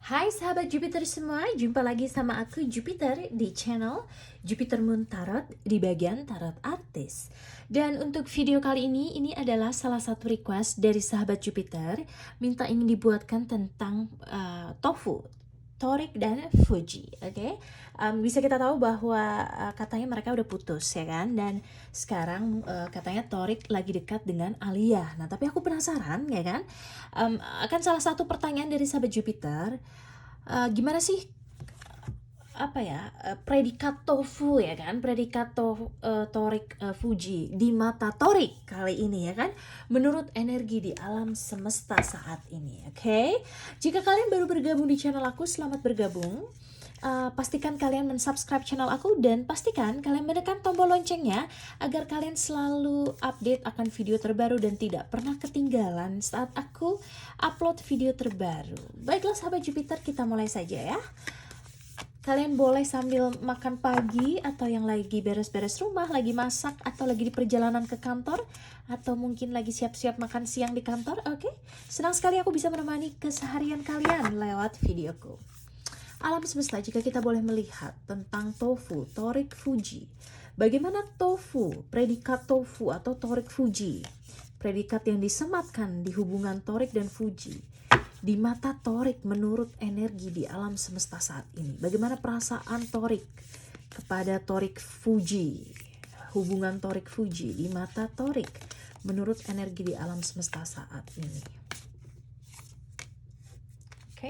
Hai sahabat Jupiter semua, jumpa lagi sama aku Jupiter di channel Jupiter Moon Tarot di bagian Tarot Artis. Dan untuk video kali ini adalah salah satu request dari sahabat Jupiter minta ingin dibuatkan tentang tofu, Torik dan Fuji, oke? Bisa kita tahu bahwa katanya mereka udah putus ya kan, dan sekarang katanya Torik lagi dekat dengan Alia. Nah tapi aku penasaran ya kan, akan salah satu pertanyaan dari sahabat Jupiter, gimana sih predikat tofu ya kan, Torik Fuji di mata Torik kali ini ya kan, menurut energi di alam semesta saat ini. Oke. Jika kalian baru bergabung di channel aku, selamat bergabung. Pastikan kalian mensubscribe channel aku dan pastikan kalian menekan tombol loncengnya agar kalian selalu update akan video terbaru dan tidak pernah ketinggalan saat aku upload video terbaru. Baiklah sahabat Jupiter, kita mulai saja ya. Kalian boleh sambil makan pagi atau yang lagi beres-beres rumah, lagi masak atau lagi di perjalanan ke kantor, atau mungkin lagi siap-siap makan siang di kantor, oke? Senang sekali aku bisa menemani keseharian kalian lewat videoku. Alam semesta, jika kita boleh melihat tentang tofu, Torik Fuji. Bagaimana tofu, predikat tofu atau Torik Fuji? Predikat yang disematkan di hubungan Torik dan Fuji. Di mata Torik menurut energi di alam semesta saat ini. Bagaimana perasaan Torik kepada Torik Fuji? Hubungan Torik Fuji di mata Torik menurut energi di alam semesta saat ini. Oke.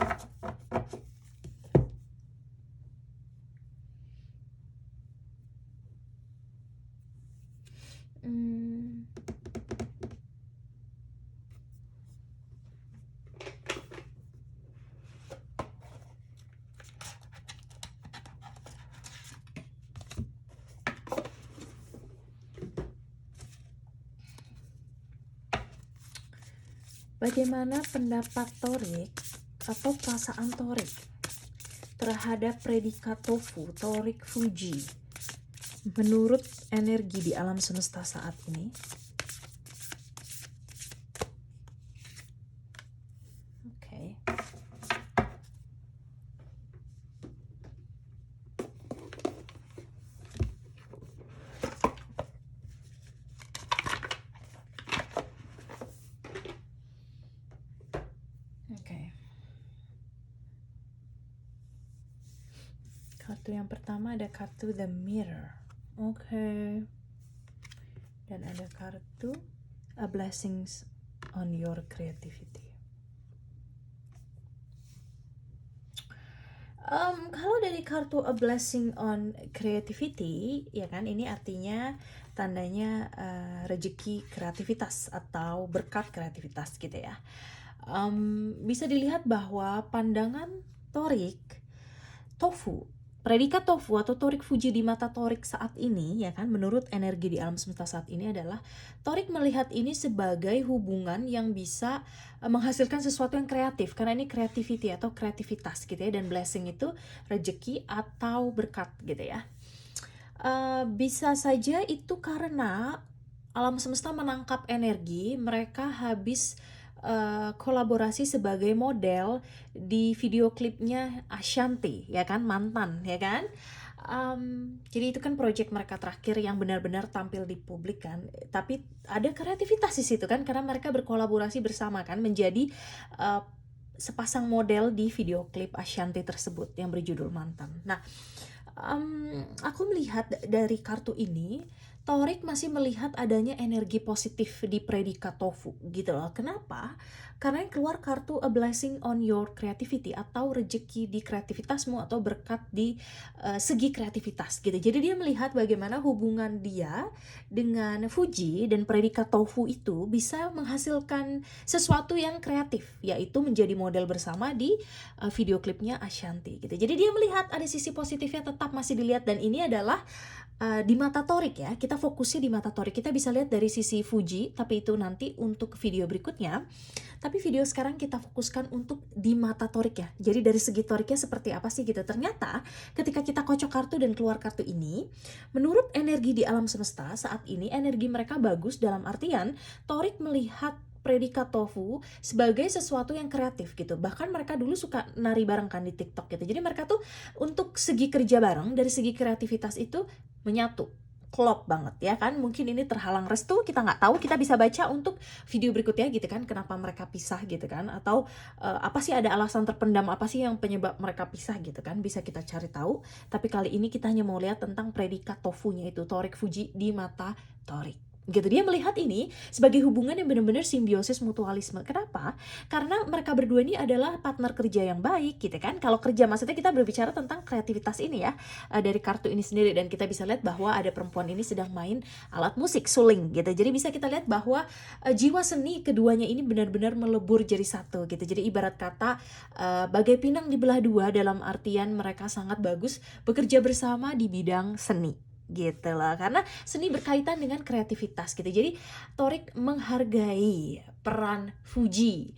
Bagaimana pendapat Torik atau perasaan Torik terhadap predikat tofu, Torik Fuji menurut energi di alam semesta saat ini? Oke. Kartu yang pertama ada kartu The Mirror. Oke. Dan ada kartu A Blessings on Your Creativity. Kalau dari kartu A Blessing on Creativity, ya kan, ini artinya tandanya rezeki kreativitas atau berkat kreativitas gitu ya. Bisa dilihat bahwa pandangan Torik, tofu, predikat tofu atau Torik Fuji di mata Torik saat ini ya kan, menurut energi di alam semesta saat ini adalah Torik melihat ini sebagai hubungan yang bisa menghasilkan sesuatu yang kreatif, karena ini creativity atau kreativitas gitu ya, dan blessing itu rezeki atau berkat gitu ya. Bisa saja itu karena alam semesta menangkap energi mereka habis kolaborasi sebagai model di video klipnya Ashanti ya kan, mantan ya kan. Jadi itu kan project mereka terakhir yang benar-benar tampil di publik kan, tapi ada kreativitas di situ kan, karena mereka berkolaborasi bersama kan menjadi sepasang model di video klip Ashanti tersebut yang berjudul Mantan. Nah, aku melihat dari kartu ini Torik masih melihat adanya energi positif di predikat tofu gitu loh. Kenapa? Karena yang keluar kartu A Blessing on Your Creativity atau rezeki di kreativitasmu atau berkat di segi kreativitas gitu. Jadi dia melihat bagaimana hubungan dia dengan Fuji dan predikat tofu itu bisa menghasilkan sesuatu yang kreatif, yaitu menjadi model bersama di video klipnya Ashanti gitu. Jadi dia melihat ada sisi positifnya tetap masih dilihat, dan ini adalah di mata Torik ya. Kita fokusnya di mata Torik. Kita bisa lihat dari sisi Fuji, tapi itu nanti untuk video berikutnya. Tapi video sekarang kita fokuskan untuk di mata Torik ya. Jadi dari segi Toriknya seperti apa sih gitu. Ternyata ketika kita kocok kartu dan keluar kartu ini, menurut energi di alam semesta saat ini energi mereka bagus, dalam artian Torik melihat predikat tofu sebagai sesuatu yang kreatif gitu. Bahkan mereka dulu suka nari bareng kan di TikTok gitu. Jadi mereka tuh untuk segi kerja bareng dari segi kreativitas itu menyatu, klop banget ya kan. Mungkin ini terhalang restu, kita nggak tahu, kita bisa baca untuk video berikutnya gitu kan, kenapa mereka pisah gitu kan, atau apa sih, ada alasan terpendam apa sih yang penyebab mereka pisah gitu kan, bisa kita cari tahu. Tapi kali ini kita hanya mau lihat tentang predikat tofunya itu, Torik Fuji di mata Torik gitu. Dia melihat ini sebagai hubungan yang benar-benar simbiosis mutualisme. Kenapa? Karena mereka berdua ini adalah partner kerja yang baik gitu kan. Kalau kerja maksudnya kita berbicara tentang kreativitas ini ya, dari kartu ini sendiri. Dan kita bisa lihat bahwa ada perempuan ini sedang main alat musik, suling gitu. Jadi bisa kita lihat bahwa jiwa seni keduanya ini benar-benar melebur jadi satu gitu. Jadi ibarat kata bagai pinang dibelah dua, dalam artian mereka sangat bagus bekerja bersama di bidang seni gitu lah, karena seni berkaitan dengan kreativitas gitu. Jadi Torik menghargai peran Fuji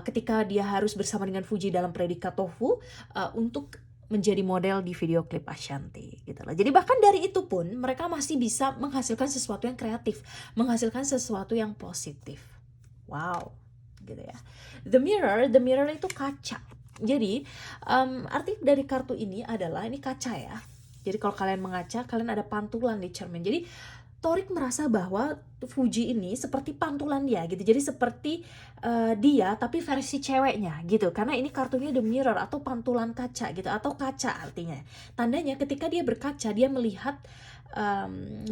ketika dia harus bersama dengan Fuji dalam predikat tofu untuk menjadi model di video klip Ashanti gitu lah. Jadi bahkan dari itu pun mereka masih bisa menghasilkan sesuatu yang kreatif, menghasilkan sesuatu yang positif. Wow, gitu ya. The mirror itu kaca. Jadi arti dari kartu ini adalah, ini kaca ya. Jadi kalau kalian mengaca, kalian ada pantulan di cermin. Jadi Torik merasa bahwa Fuji ini seperti pantulan dia gitu. Jadi seperti dia tapi versi ceweknya gitu. Karena ini kartunya the mirror atau pantulan kaca gitu, atau kaca artinya. Tandanya ketika dia berkaca, dia melihat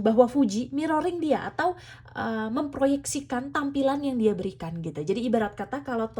bahwa Fuji mirroring dia atau memproyeksikan tampilan yang dia berikan gitu. Jadi ibarat kata kalau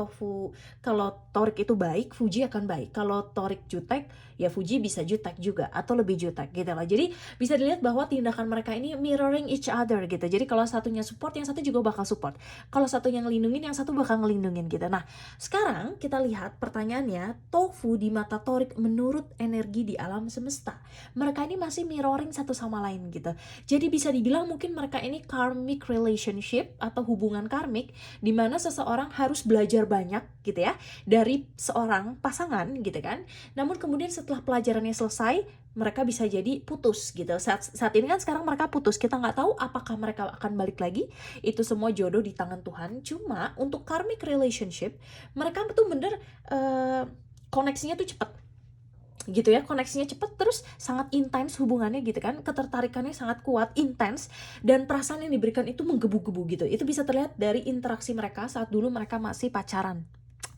Torik itu baik, Fuji akan baik. Kalau Torik jutek, ya Fuji bisa jutek juga atau lebih jutek gitu loh. Jadi bisa dilihat bahwa tindakan mereka ini mirroring each other gitu. Jadi kalau satunya support, yang satu juga bakal support. Kalau satunya ngelindungin, yang satu bakal ngelindungin gitu. Nah, sekarang kita lihat pertanyaannya, tofu di mata Torik menurut energi di alam semesta. Mereka ini masih mirroring satu sama lain gitu. Jadi bisa dibilang mungkin mereka ini karmic relationship atau hubungan karmik, di mana seseorang harus belajar banyak gitu ya dari seorang pasangan gitu kan. Namun kemudian setelah pelajarannya selesai, mereka bisa jadi putus gitu. Saat ini kan sekarang mereka putus, kita nggak tahu apakah mereka akan balik lagi. Itu semua jodoh di tangan Tuhan. Cuma untuk karmic relationship, mereka betul bener koneksinya tuh cepet gitu ya, koneksinya cepet, terus sangat intens hubungannya gitu kan, ketertarikannya sangat kuat, intens, dan perasaan yang diberikan itu menggebu-gebu gitu. Itu bisa terlihat dari interaksi mereka saat dulu mereka masih pacaran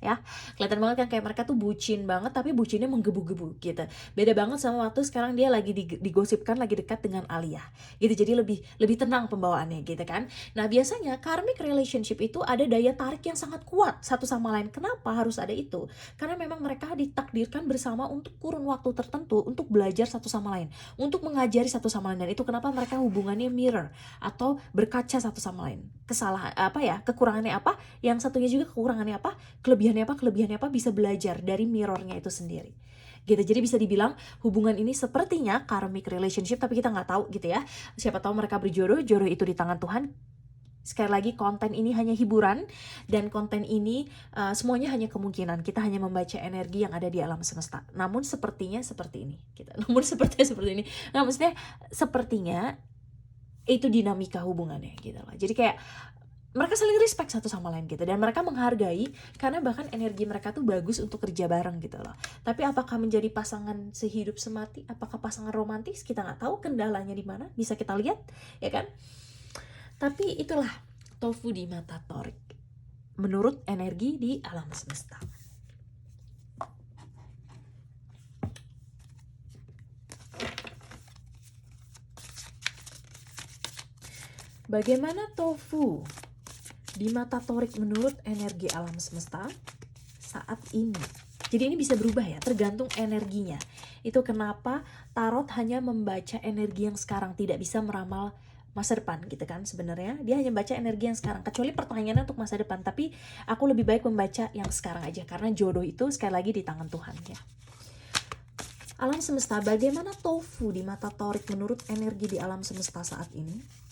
ya. Kelihatan banget kan kayak mereka tuh bucin banget, tapi bucinnya menggebu-gebu gitu. Beda banget sama waktu sekarang dia lagi digosipkan lagi dekat dengan Alia gitu. Jadi lebih tenang pembawaannya gitu kan. Nah, biasanya karmic relationship itu ada daya tarik yang sangat kuat satu sama lain. Kenapa harus ada itu? Karena memang mereka ditakdirkan bersama untuk kurun waktu tertentu, untuk belajar satu sama lain, untuk mengajari satu sama lain. Dan itu kenapa mereka hubungannya mirror atau berkaca satu sama lain. Kesalahan apa ya, kekurangannya apa, yang satunya juga kekurangannya apa, kelebihannya apa, bisa belajar dari mirrornya itu sendiri gitu. Jadi bisa dibilang hubungan ini sepertinya karmic relationship, tapi kita nggak tahu gitu ya. Siapa tahu mereka berjodoh, jodoh itu di tangan Tuhan. Sekali lagi, konten ini hanya hiburan, dan konten ini semuanya hanya kemungkinan. Kita hanya membaca energi yang ada di alam semesta. Namun sepertinya seperti ini gitu. Namun sepertinya seperti ini. Nah, maksudnya sepertinya itu dinamika hubungannya gitu loh. Jadi kayak mereka saling respect satu sama lain gitu, dan mereka menghargai karena bahkan energi mereka tuh bagus untuk kerja bareng gitu loh. Tapi apakah menjadi pasangan sehidup semati, apakah pasangan romantis, kita nggak tahu kendalanya di mana, bisa kita lihat ya kan. Tapi itulah tofu di mata Torik menurut energi di alam semesta. Bagaimana tofu di mata Torik menurut energi alam semesta saat ini? Jadi ini bisa berubah ya, tergantung energinya. Itu kenapa tarot hanya membaca energi yang sekarang, tidak bisa meramal masa depan gitu kan. Sebenarnya dia hanya baca energi yang sekarang, kecuali pertanyaannya untuk masa depan. Tapi aku lebih baik membaca yang sekarang aja, karena jodoh itu sekali lagi di tangan Tuhan ya. Alam semesta, bagaimana tofu di mata Torik menurut energi di alam semesta saat ini?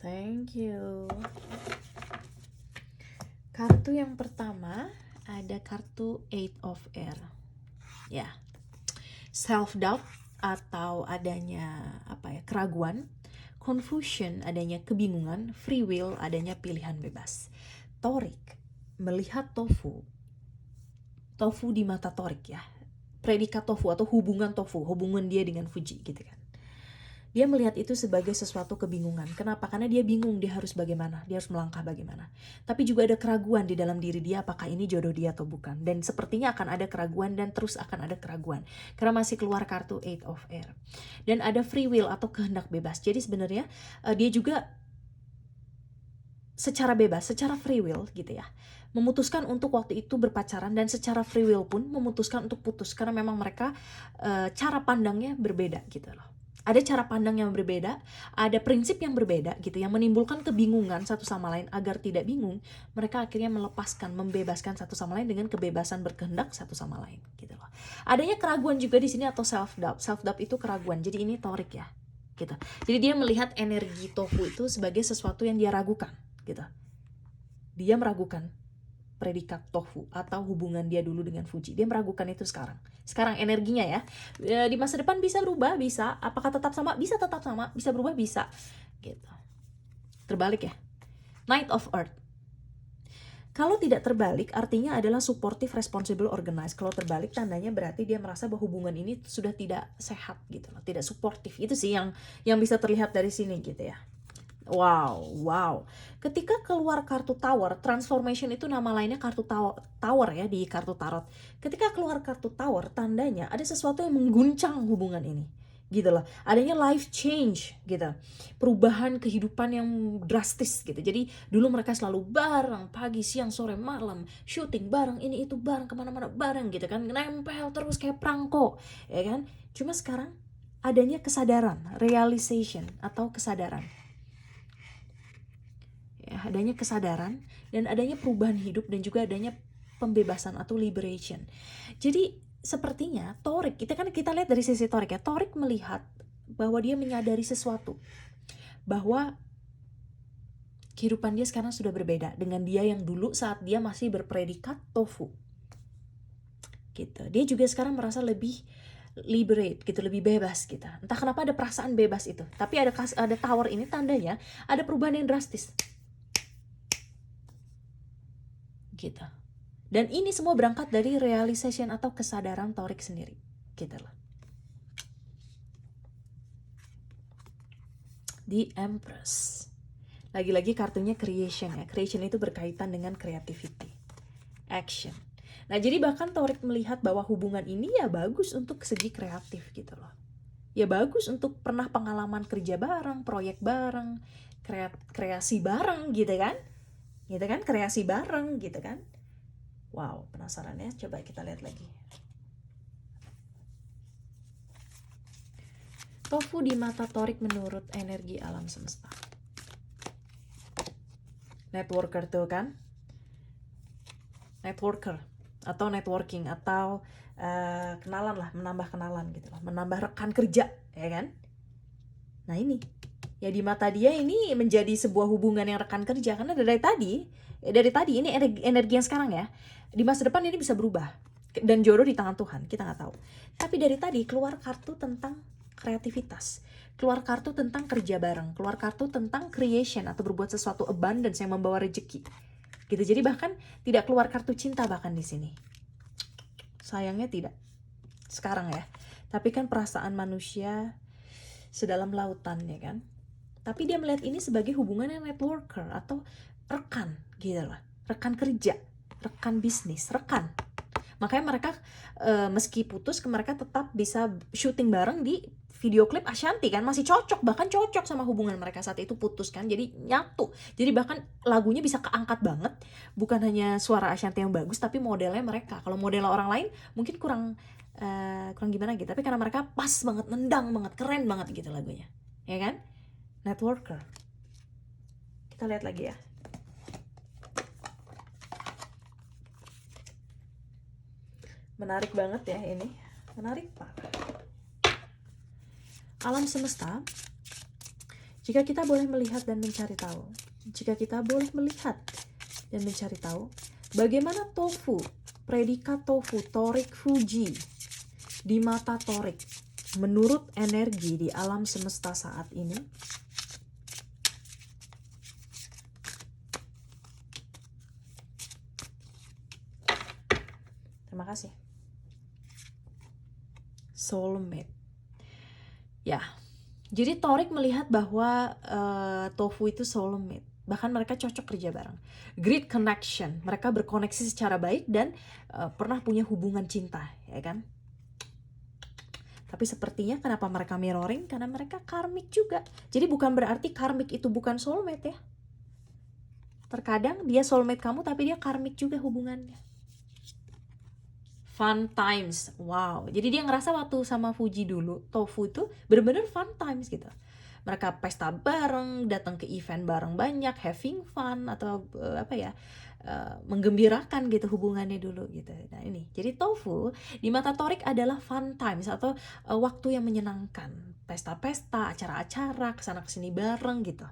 Thank you. Kartu yang pertama ada kartu Eight of Air. Ya, self doubt atau adanya keraguan, confusion adanya kebingungan, free will adanya pilihan bebas. Torik melihat tofu di mata Torik ya, predikat tofu atau hubungan dia dengan Fuji gitu kan. Dia melihat itu sebagai sesuatu kebingungan. Kenapa? Karena dia bingung dia harus bagaimana, dia harus melangkah bagaimana. Tapi juga ada keraguan di dalam diri dia, apakah ini jodoh dia atau bukan. Dan sepertinya akan ada keraguan dan terus akan ada keraguan. Karena masih keluar kartu Eight of Air. Dan ada free will atau kehendak bebas. Jadi sebenarnya dia juga secara bebas, secara free will gitu ya, memutuskan untuk waktu itu berpacaran, dan secara free will pun memutuskan untuk putus. Karena memang mereka cara pandangnya berbeda gitu loh. Ada cara pandang yang berbeda, ada prinsip yang berbeda gitu, yang menimbulkan kebingungan satu sama lain. Agar tidak bingung, mereka akhirnya melepaskan, membebaskan satu sama lain dengan kebebasan berkehendak satu sama lain gitu loh. Adanya keraguan juga di sini atau self doubt. Self doubt itu keraguan. Jadi ini Torik ya gitu. Jadi dia melihat energi tofu itu sebagai sesuatu yang dia ragukan gitu. Dia meragukan predikat tofu atau hubungan dia dulu dengan Fuji. Dia meragukan itu sekarang energinya ya. Di masa depan bisa berubah, bisa. Apakah tetap sama? Bisa tetap sama, bisa berubah, bisa gitu. Terbalik ya, Knight of Earth. Kalau tidak terbalik artinya adalah supportive, responsible, organized. Kalau terbalik tandanya berarti dia merasa bahwa hubungan ini sudah tidak sehat gitu loh, tidak suportif. Itu sih yang bisa terlihat dari sini gitu ya. Wow. Ketika keluar kartu Tower, transformation itu nama lainnya kartu Tower ya di kartu tarot. Ketika keluar kartu Tower, tandanya ada sesuatu yang mengguncang hubungan ini. Gitu loh. Adanya life change gitu. Perubahan kehidupan yang drastis gitu. Jadi dulu mereka selalu bareng, pagi, siang, sore, malam, syuting bareng, ini itu bareng, kemana-mana bareng gitu kan. Nempel terus kayak perangko, ya kan. Cuma sekarang adanya kesadaran, realization atau kesadaran. Ya, adanya kesadaran dan adanya perubahan hidup dan juga adanya pembebasan atau liberation. Jadi sepertinya Torik, kita lihat dari sisi Torik ya. Torik melihat bahwa dia menyadari sesuatu, bahwa kehidupan dia sekarang sudah berbeda dengan dia yang dulu saat dia masih berpredikat tofu. Gitu. Dia juga sekarang merasa lebih liberate gitu, lebih bebas gitu. Entah kenapa ada perasaan bebas itu. Tapi ada Tower ini tandanya ada perubahan yang drastis. Gitu. Dan ini semua berangkat dari realization atau kesadaran Torik sendiri gitu loh. The Empress. Lagi-lagi kartunya creation ya. Creation itu berkaitan dengan creativity, action. Nah, jadi bahkan Torik melihat bahwa hubungan ini ya bagus untuk segi kreatif gitu loh. Ya bagus untuk pernah pengalaman kerja bareng, proyek bareng, kreasi bareng gitu kan. Gitu kan, kreasi bareng gitu kan. Wow, penasaran ya? Coba kita lihat lagi. Tofu di mata Torik menurut energi alam semesta. Networker tuh kan? Networker atau networking atau kenalan lah, menambah kenalan gitu loh, menambah rekan kerja, ya kan? Nah ini, ya di mata dia ini menjadi sebuah hubungan yang rekan kerja karena dari tadi ini energi yang sekarang ya. Di masa depan ini bisa berubah dan jodoh di tangan Tuhan, kita nggak tahu. Tapi dari tadi keluar kartu tentang kreativitas, keluar kartu tentang kerja bareng, keluar kartu tentang creation atau berbuat sesuatu abundance yang membawa rezeki. Gitu. Jadi bahkan tidak keluar kartu cinta bahkan di sini. Sayangnya tidak. Sekarang ya. Tapi kan perasaan manusia sedalam lautan ya kan. Tapi dia melihat ini sebagai hubungan yang networker atau rekan gitu lah. Rekan kerja, rekan bisnis, rekan. Makanya mereka meski putus, mereka tetap bisa syuting bareng di video klip Ashanti kan, masih cocok, bahkan cocok sama hubungan mereka saat itu putus kan, jadi nyatu. Jadi bahkan lagunya bisa keangkat banget, bukan hanya suara Ashanti yang bagus, tapi modelnya mereka. Kalau modelnya orang lain mungkin kurang gimana gitu, tapi karena mereka pas banget, nendang banget, keren banget gitu lagunya, ya kan? Networker. Kita lihat lagi ya. Menarik banget ya ini. Menarik pak. Alam semesta. Jika kita boleh melihat dan mencari tahu, jika kita boleh melihat dan mencari tahu, bagaimana tofu, predikat tofu, torik Fuji, di mata torik, menurut energi di alam semesta saat ini, terima kasih. Soulmate. Ya, jadi torik melihat bahwa tofu itu soulmate. Bahkan mereka cocok kerja bareng. Great connection, mereka berkoneksi secara baik dan pernah punya hubungan cinta, ya kan? Tapi sepertinya kenapa mereka mirroring? Karena mereka karmik juga. Jadi bukan berarti karmik itu bukan soulmate ya. Terkadang dia soulmate kamu tapi dia karmik juga hubungannya. Fun times, wow. Jadi dia ngerasa waktu sama Fuji dulu, tofu itu bener-bener fun times gitu. Mereka pesta bareng, datang ke event bareng banyak, having fun atau menggembirakan gitu hubungannya dulu gitu. Nah ini, jadi tofu di mata torik adalah fun times atau waktu yang menyenangkan, pesta-pesta, acara-acara, kesana kesini bareng gitu.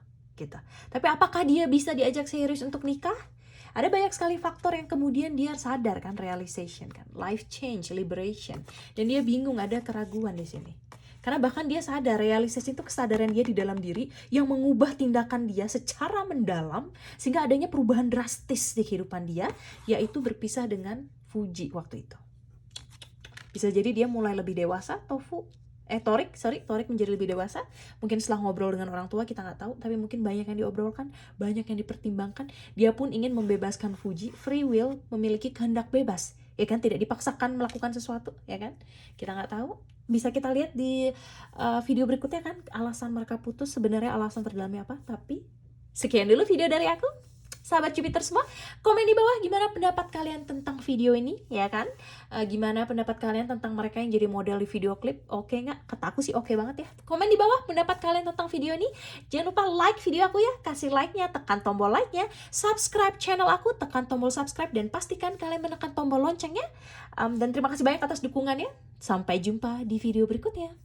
Tapi apakah dia bisa diajak serius untuk nikah? Ada banyak sekali faktor yang kemudian dia sadar kan, realization kan, life change, liberation, dan dia bingung, ada keraguan di sini. Karena bahkan dia sadar, realisasi itu kesadaran dia di dalam diri yang mengubah tindakan dia secara mendalam sehingga adanya perubahan drastis di kehidupan dia, yaitu berpisah dengan Fuji waktu itu. Bisa jadi dia mulai lebih dewasa, Torik menjadi lebih dewasa. Mungkin setelah ngobrol dengan orang tua, kita nggak tahu, tapi mungkin banyak yang diobrolkan, banyak yang dipertimbangkan. Dia pun ingin membebaskan Fuji, free will, memiliki kehendak bebas, ya kan, tidak dipaksakan melakukan sesuatu, ya kan, kita nggak tahu. Bisa kita lihat di video berikutnya kan, alasan mereka putus sebenarnya alasan terdalamnya apa. Tapi sekian dulu video dari aku. Sahabat Jupiter semua, komen di bawah gimana pendapat kalian tentang video ini, ya kan? Gimana pendapat kalian tentang mereka yang jadi model di video klip? Oke nggak? Kata aku sih oke banget ya. Komen di bawah pendapat kalian tentang video ini. Jangan lupa like video aku ya, kasih like-nya, tekan tombol like-nya, subscribe channel aku, tekan tombol subscribe, dan pastikan kalian menekan tombol loncengnya. Dan terima kasih banyak atas dukungannya. Sampai jumpa di video berikutnya.